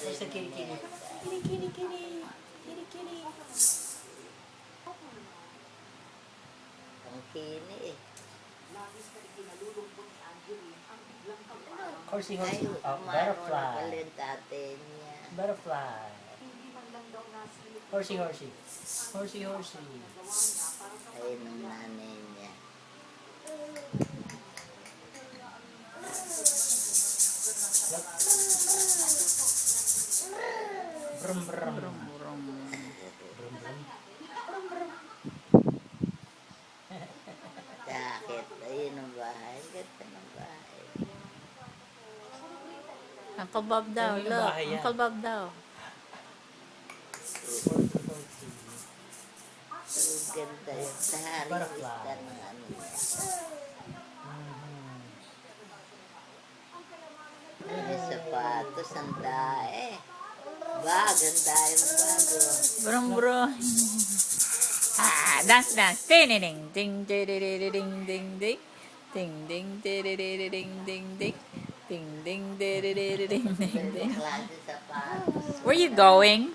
Where's the kitty kitty? Kitty kitty kitty. Kitty kitty. Ang kini eh. Horsey, Ay, horsey. Oh, umano na butterfly. pala yung tatay niya. Butterfly. Horsey, horsey. Horsey, horsey. Ayun ang nanay niya. Look. Brum, brum. Brum, brum. Brum, brum. Bakit? Ayun ang bahay. Ganda ng bahay. Uncle Bob daw, Ayun yung look. bahay yan. Uncle Bob daw. Horsey, horsey. So, ganda yung sahari. Butterfly. Gusto ng ano niya. Mhm. May sapatos, ang dae. Bag, ang dae ng bago. Brum, brum. Ah, dance, dance. Ding, ding, ding, ding, ding, ding, ding, ding. Ding, ding, ding, ding, ding, ding, ding. Ding, ding, ding, ding, ding, ding, ding. Klase sapatos. Where you going?